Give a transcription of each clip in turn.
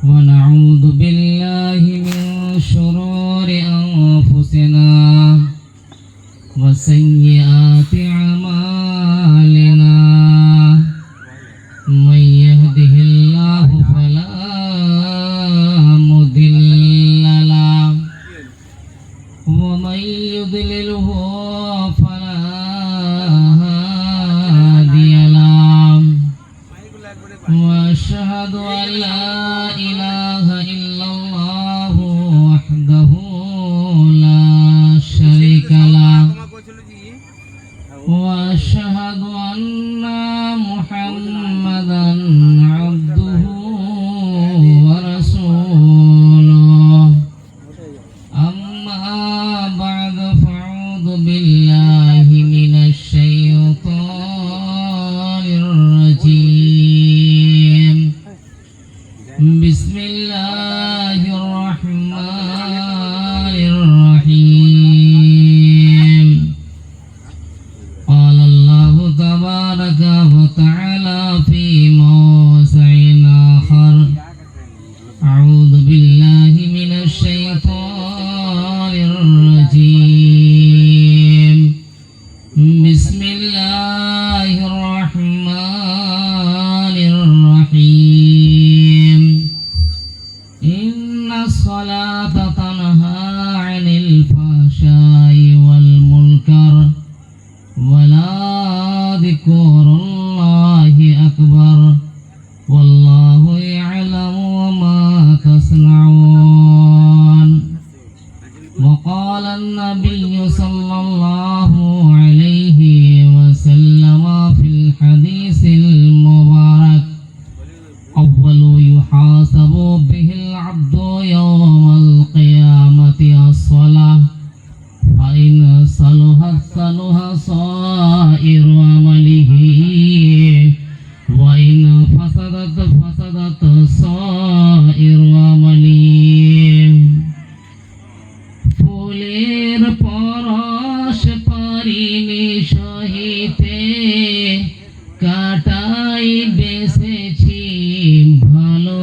ونعوذ بالله من شرور أنفسنا وسيئات أعمالنا من يهده الله فلا مضل له ومن يضلله فلا هادي له وأشهد أن لا إله إلا الله وحده لا شريك له وأشهد أن محمدا عبده ورسوله أما بعد فأعوذ بالله من الشيطان الرجيم بسم الله الرحمن الرحيم قال الله تبارك وتعالى في موضع آخر أعوذ بالله من الشيطان الرجيم بسم الله الرحمن الرحيم إن الصلاة تنهى عن الفحشاء والمنكر ولذكر الله أكبر والله يعلم ما تصنعون وقال النبي صلى الله عليه وسلم في الحديث المبارك أول يحاسب به العبد يوم القيامة الصلاة فإن صلحت صلح سائر عمله وإن فسدت فسدت سائر عمله ফুলের পরশ পারিনি সহিতে কাটাই বেসেছি ভালো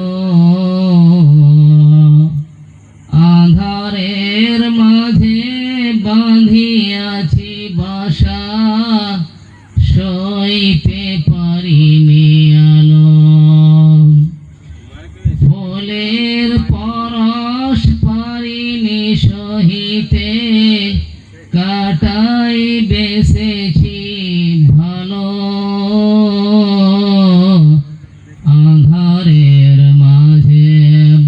আঁধারের মাঝে বাঁধিয়াছি বাসা সইতে পারিনি আলো ফুলের পরশ পারিনি সহিতে কাটাই বেসেছি ভালো আঁধারের মাঝে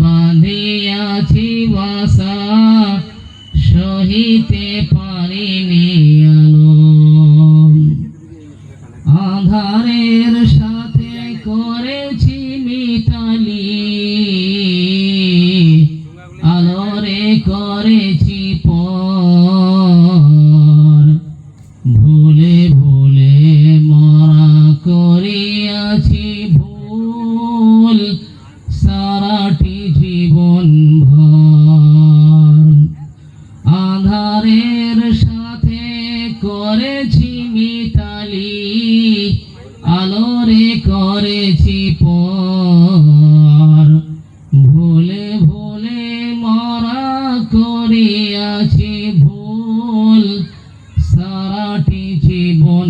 বাঁধিয়াছি বাসা সহিতে পারিনি আলো আঁধারের সাথে করেছি মিতালি আলোরে করেছি পর ভুলে ভুলে মরা করিয়াছি ভুল সারাটি জীবন ভর আঁধারের সাথে করেছি মিতালি আলোরে করেছি পর ভুলে ভুলে মরা করিয়াছি ভুল সারাটি জীবন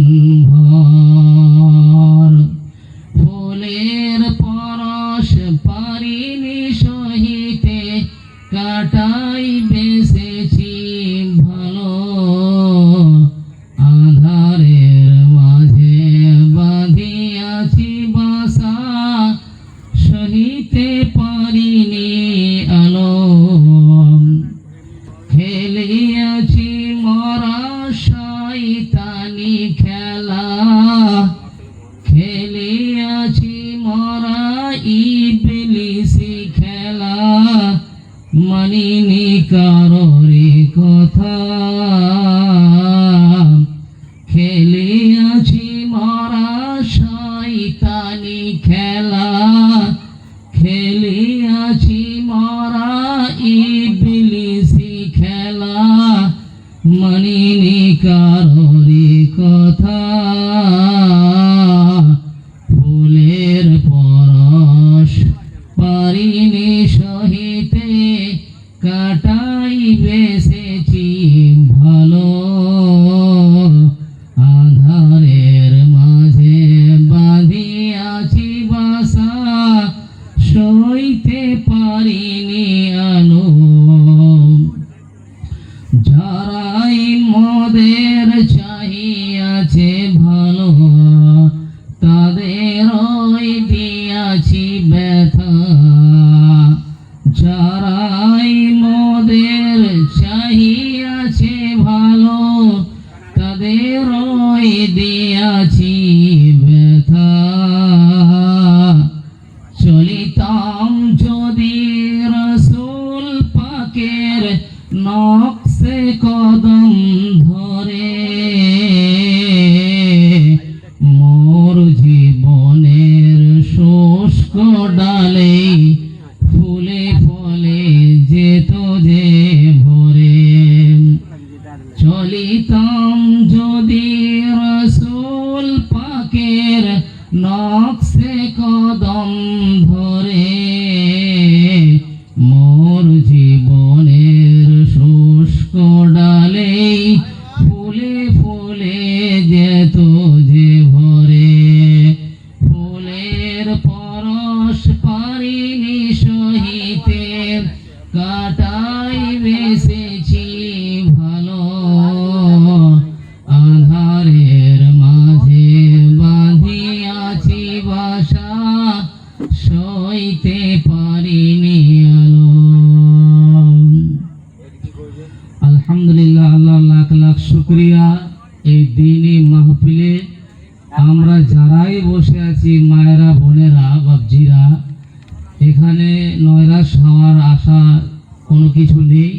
ভর ফুলের পরশ পারিনি সহিতে কাটাই বেসেছি ভালো আঁধারের মাঝে বাঁধিয়াছি বাসা সহিতে পারিনি আলো খেলিয়াছি মরা শয়তানি খেলা খেলিয়াছি মরা ইবলিসি খেলা মানিনি কারোরি কথা খেলিয়াছি মরা শয়তানি খেলা খেলিয়াছি মরা ইবলিসি খেলা মানিনি কারোরি কথা ফুলের পরশ পারিনি সইতে পারিনি আলো, যারাই মদের চাহিয়াছে ভালো, তাদের ওই দিয়াছি ব্যথা। যারাই মদের চাহিয়াছে ভালো, তাদের ওই দিয়াছি ব্যথা। চলিতাম যদি রসুল পাকের নকশে কদম ধরে, মোর জীবনের শুষ্ক ডালে ফুলে ফলে যেত যে ভরে। চলিতাম যদি রসুল পাকের নকশে কদম ধরে, মোর জীবনের শুষ্ক ডালে ফুলে ফুলে যেত যে ভরে। ফুলের পরশ পারিনি সহিতে, কাটাই বেসেছি ভালো, আধারের মাঝে বাঁধিয়াছি বাসা, সইতে পারিনি আলো। আলহামদুলিল্লাহ, আল্লাহ লাখ লাখ শুকরিয়া। এই দিনই মাহফিলে আমরা যারাই বসে আছি, মায়েরা, বোনেরা, বাবজিরা, এখানে নৈরাশ হওয়ার আশা কোনো কিছু নেই।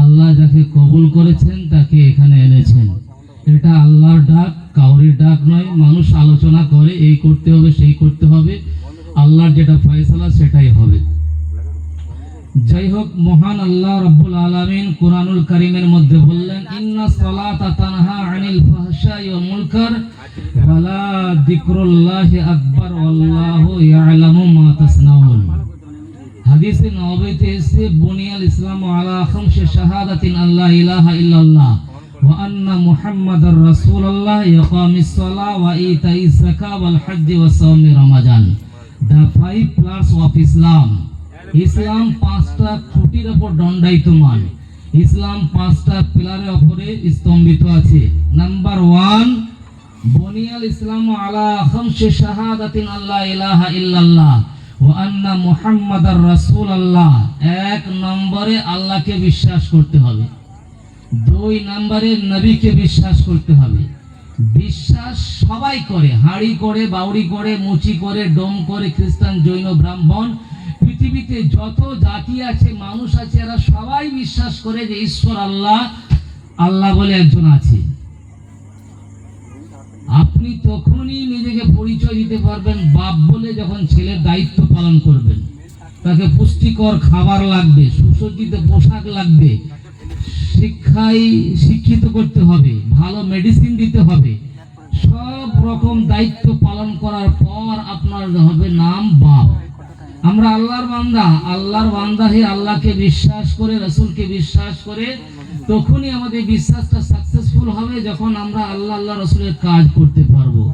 আল্লাহ যাকে কবুল করেছেন তাকে এখানে এনেছেন। এটা আল্লাহর ডাক, কাউরির ডাক নয়। মানুষ আলোচনা করে এই করতে হবে সেই করতে হবে, আল্লাহর যেটা ফয়সালা সেটাই হবে। যাই হোক, মহান আল্লাহ রাব্বুল আলামিন কুরআনুল কারীমের মধ্যে বললেন, ইন্নাস সালাতা তানহা আনিল ফাহশাই ওয়াল মুনকার ওয়ালা যিকরুল্লাহি আকবার ওয়াল্লাহু ইয়ালামু মা তাসনাউন। হাদিসে নববীতে এসে বুনিয়াল ইসলামু আলা খামসি শাহাদাতিন আল্লা ইলাহা ইল্লাল্লাহ ওয়া আন্না মুহাম্মাদার রাসূলুল্লাহ, ইকামিস সালাহ ওয়া ইতাইজ যাকাত ওয়াল হজ্জ ওয়া সাওমি Ramadan. The 5 pillars of Islam. ইসলাম 5টা খুঁটির উপর দণ্ডায়িতমান। ইসলাম 5টা পিলারের উপরে স্তম্ভিত আছে। নাম্বার 1, বুনিয়াল ইসলামু আলা খামসি শাহাদাতিন আল্লা ইলাহা ইল্লাল্লাহ ওয়া আন্না মুহাম্মাদার রাসূলুল্লাহ। 1 নম্বরে আল্লাহকে বিশ্বাস করতে হবে। 2 নম্বরে নবীকে বিশ্বাস করতে হবে। বিশ্বাস সবাই করে, হাঁড়ি করে, বাউরি করে, মুচি করে, ডোম করে, খ্রিস্টান, জৈন, ব্রাহ্মণ, পৃথিবীতে যত জাতি আছে, মানুষ আছে, এরা সবাই বিশ্বাস করে যে ঈশ্বর আল্লাহ, আল্লাহ বলে একজন আছে। আপনি তখনই নিজেকে পরিচয় দিতে পারবেন বাপ বলে, যখন ছেলের দায়িত্ব পালন করবেন। তাকে পুষ্টিকর খাবার লাগবে, সুসজ্জিত পোশাক লাগবে, শিক্ষায় শিক্ষিত করতে হবে, ভালো মেডিসিন দিতে হবে। সব রকম দায়িত্ব পালন করার পর আপনার হবে নাম বাপ। আমরা আল্লাহর বান্দা, আল্লাহর বান্দা হয়ে আল্লাহকে বিশ্বাস করে, রাসূলকে বিশ্বাস করে, তখনই আমাদের বিশ্বাসটা সাকসেসফুল হবে যখন আমরা আল্লাহ, আল্লাহ রাসূলের কাজ করতে পারবো।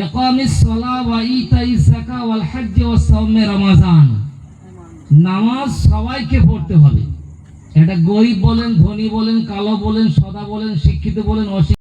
ইকামিস সালাহ ওয়া ইতাইজ যাকাত ওয়াল হজ্জ ওয়া সাওমি রমাজান। নামাজ সবাইকে পড়তে হবে। এটা গরিব বলেন, ধনী বলেন, কালো বলেন, সাদা বলেন, শিক্ষিত বলেন, অশিক্ষিত